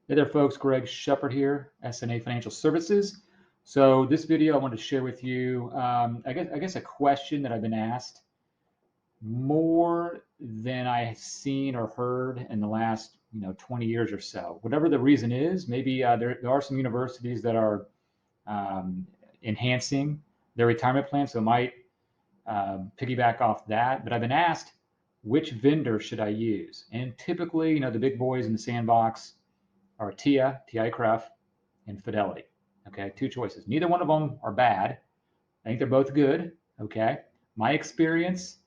Hey there, folks. Greg Shepard here, SNA Financial Services. So this video, I wanted to share with you, I guess a question that I've been asked more than I've seen or heard in the last 20 years or so. Whatever the reason is, maybe there are some universities that are enhancing their retirement plan, so it might piggyback off that. But I've been asked, which vendor should I use? And typically, the big boys in the sandbox are TIAA and Fidelity. Okay, two choices. Neither one of them are bad. I think they're both good. Okay, my experience,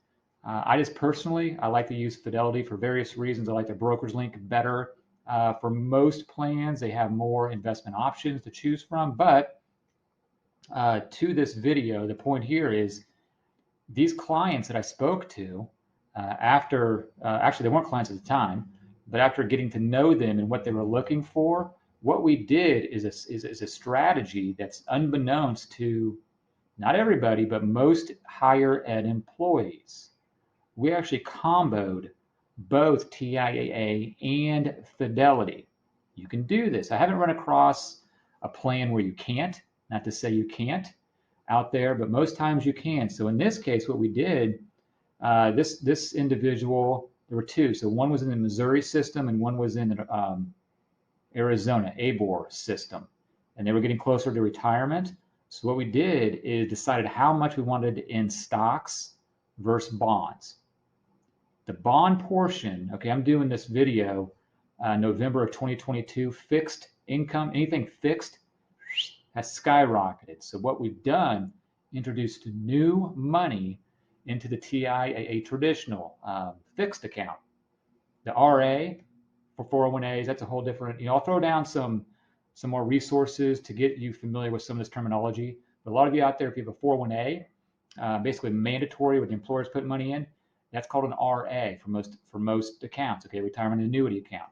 I just personally, I like to use Fidelity for various reasons. I like their BrokerageLink better. For most plans, they have more investment options to choose from. But to this video, the point here is these clients that I spoke to after, actually they weren't clients at the time, but after getting to know them and what they were looking for, what we did is a strategy that's unbeknownst to not everybody, but most higher ed employees. We actually comboed both TIAA and Fidelity. You can do this. I haven't run across a plan where you can't, not to say you can't out there, but most times you can. So in this case, what we did, this individual, there were two. So one was in the Missouri system and one was in the Arizona ABOR system. And they were getting closer to retirement. So what we did is decided how much we wanted in stocks versus bonds. The bond portion, okay, I'm doing this video November of 2022, fixed income, anything fixed has skyrocketed. So what we've done, introduced new money into the TIAA Traditional fixed account. The RA for 401as, that's a whole different, I'll throw down some more resources to get you familiar with some of this terminology. But a lot of you out there, if you have a 401a, basically mandatory with the employers putting money in, that's called an RA for most accounts, okay, retirement annuity account.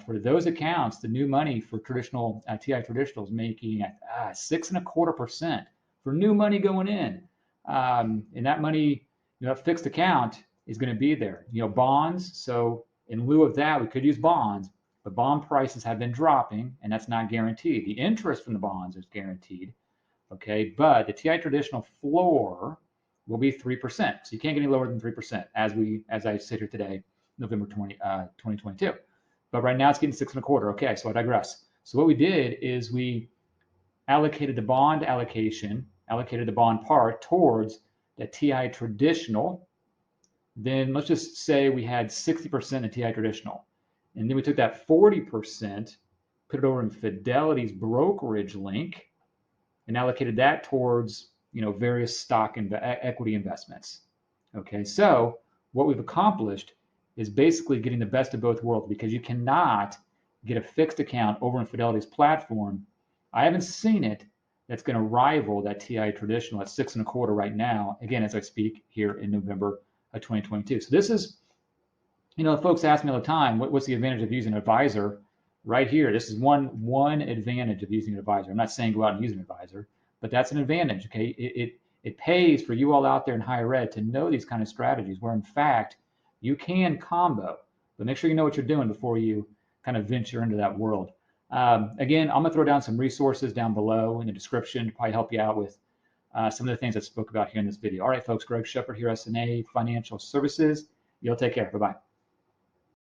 For those accounts, the new money for traditional TI Traditional is making 6.25% for new money going in. And that money, that fixed account is going to be there. Bonds. So in lieu of that, we could use bonds, but bond prices have been dropping, and that's not guaranteed. The interest from the bonds is guaranteed, okay? But the TI Traditional floor will be 3%. So you can't get any lower than 3% as I sit here today, November 2022. But right now it's getting 6.25. Okay, so I digress. So what we did is we allocated the bond allocation, allocated the bond part towards the TI Traditional. Then let's just say we had 60% in TI Traditional. And then we took that 40%, put it over in Fidelity's BrokerageLink, and allocated that towards various stock and equity investments. Okay, so what we've accomplished is basically getting the best of both worlds, because you cannot get a fixed account over in Fidelity's platform. I haven't seen it that's going to rival that TI Traditional at 6.25 right now, again, as I speak here in November of 2022. So this is, folks ask me all the time, what's the advantage of using an advisor? Right here, this is one advantage of using an advisor. I'm not saying go out and use an advisor, but that's an advantage, okay? It pays for you all out there in higher ed to know these kind of strategies where, in fact, you can combo, but make sure you know what you're doing before you kind of venture into that world. Again, I'm going to throw down some resources down below in the description to probably help you out with some of the things I spoke about here in this video. All right, folks, Greg Shepard here, SNA Financial Services. You'll take care. Bye-bye.